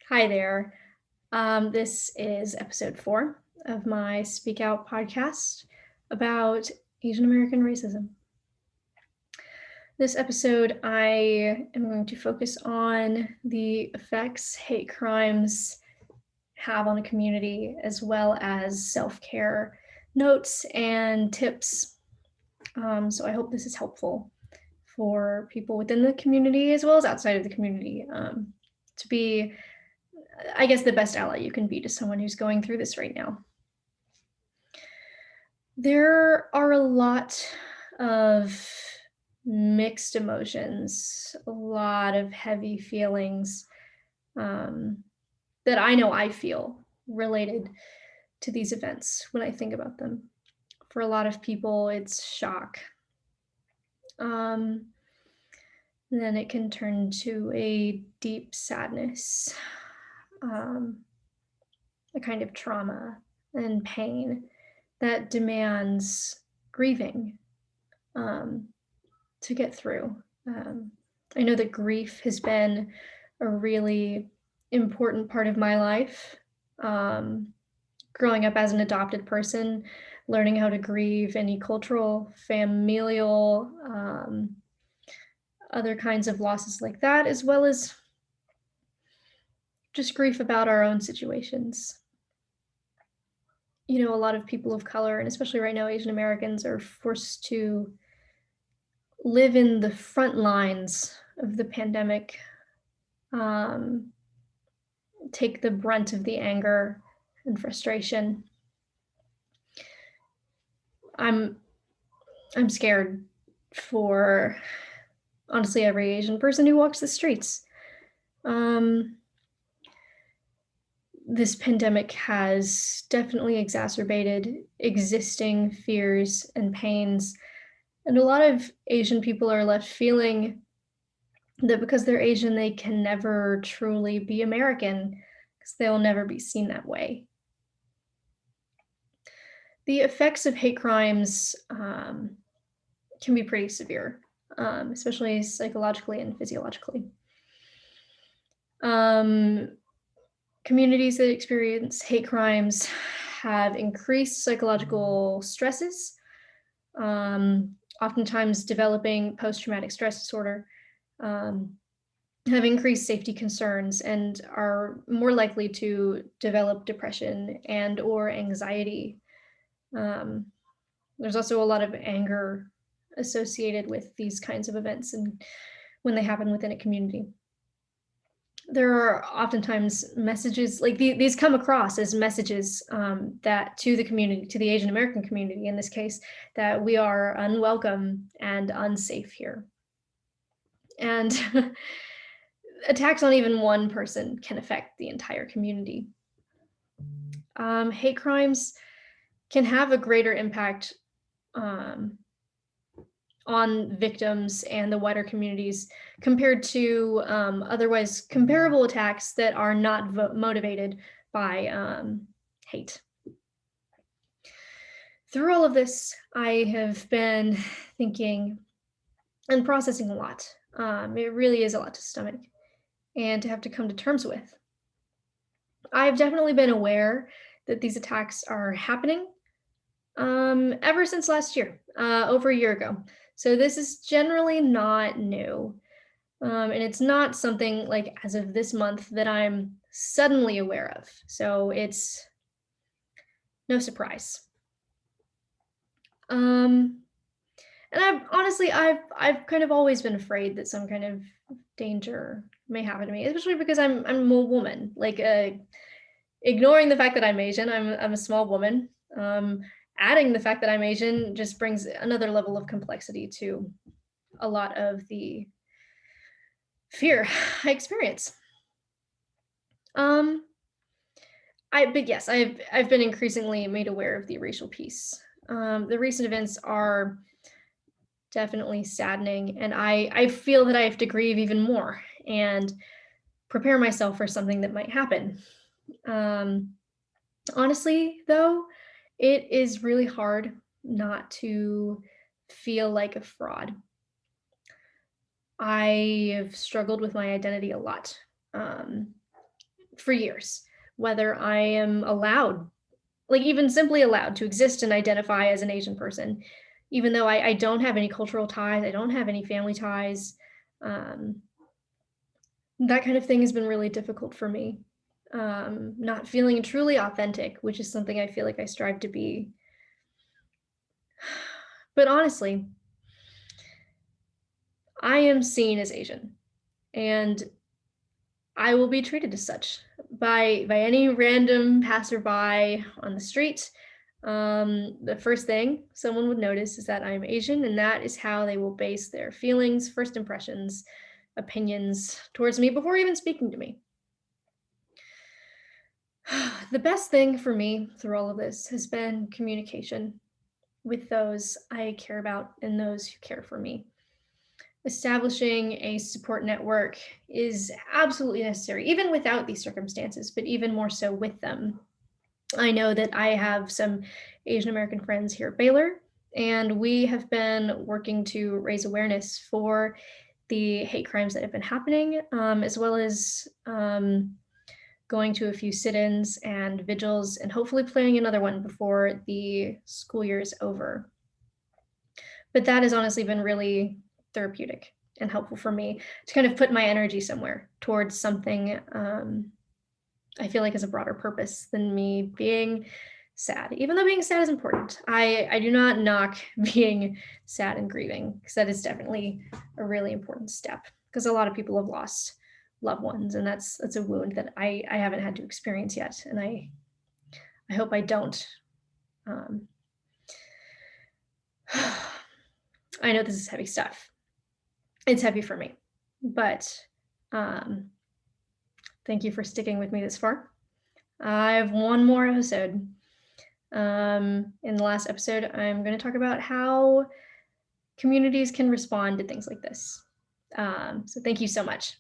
Hi there. This is episode 4 of my Speak Out podcast about Asian American racism. This episode, I am going to focus on the effects hate crimes have on a community, as well as self care notes and tips. So I hope this is helpful for people within the community as well as outside of the community to be, I guess, the best ally you can be to someone who's going through this right now. There are a lot of mixed emotions, a lot of heavy feelings um, that I know I feel related to these events when I think about them. For a lot of people, it's shock. Um, then it can turn to a deep sadness, um, a kind of trauma and pain that demands grieving um, to get through. I know that grief has been a really important part of my life. Um, Growing up as an adopted person, learning how to grieve any cultural, familial, other kinds of losses like that, as well as just grief about our own situations. A lot of people of color, and especially right now, Asian Americans, are forced to live in the front lines of the pandemic, um, take the brunt of the anger and frustration. I'm I'm scared for honestly every Asian person who walks the streets. Um, this pandemic has definitely exacerbated existing fears and pains, and a lot of Asian people are left feeling that because they're Asian, they can never truly be American because they'll never be seen that way. The effects of hate crimes can be pretty severe, especially psychologically and physiologically. Um, Communities that experience hate crimes have increased psychological stresses, oftentimes developing post traumatic stress disorder, um, have increased safety concerns, and are more likely to develop depression and or anxiety. Um, there's also a lot of anger associated with these kinds of events and when they happen within a community. There are oftentimes messages like these come across as messages that to the community, to the Asian American community in this case, that we are unwelcome and unsafe here. And attacks on even one person can affect the entire community. Hate crimes can have a greater impact um, on victims and the wider communities compared to otherwise comparable attacks that are not motivated by hate. Through all of this, I have been thinking and processing a lot. It really is a lot to stomach and to have to come to terms with. I've definitely been aware that these attacks are happening ever since last year, over a year ago. So this is generally not new. And it's not something like as of this month that I'm suddenly aware of. So it's no surprise. Um, and I've kind of always been afraid that some kind of danger may happen to me, especially because I'm a woman. Like ignoring the fact that I'm Asian, I'm a small woman. Adding the fact that I'm Asian just brings another level of complexity to a lot of the fear I experience. Um, but yes, I've been increasingly made aware of the racial piece. The recent events are definitely saddening, and I feel that I have to grieve even more and prepare myself for something that might happen. Um, Honestly, though, it is really hard not to feel like a fraud. I have struggled with my identity a lot. Um, for years, whether I am allowed, like even simply allowed to exist and identify as an Asian person, even though I don't have any cultural ties, I don't have any family ties. Um, that kind of thing has been really difficult for me. Not feeling truly authentic, which is something I feel like I strive to be. But honestly, I am seen as Asian, and I will be treated as such by any random passerby on the street. The first thing someone would notice is that I'm Asian, and that is how they will base their feelings, first impressions, opinions towards me before even speaking to me. The best thing for me through all of this has been communication with those I care about and those who care for me. Establishing a support network is absolutely necessary, even without these circumstances, but even more so with them. I know that I have some Asian American friends here at Baylor, and we have been working to raise awareness for the hate crimes that have been happening, as well as going to a few sit-ins and vigils, and hopefully planning another one before the school year is over. But that has honestly been really therapeutic and helpful for me to kind of put my energy somewhere towards something I feel like has a broader purpose than me being sad. Even though being sad is important, I do not knock being sad and grieving, because that is definitely a really important step, because a lot of people have lost loved ones, and that's a wound that I haven't had to experience yet, and I hope I don't. Um, I know this is heavy stuff. It's heavy for me, but um, thank you for sticking with me this far. I have one more episode. In the last episode, I'm going to talk about how communities can respond to things like this. So thank you so much.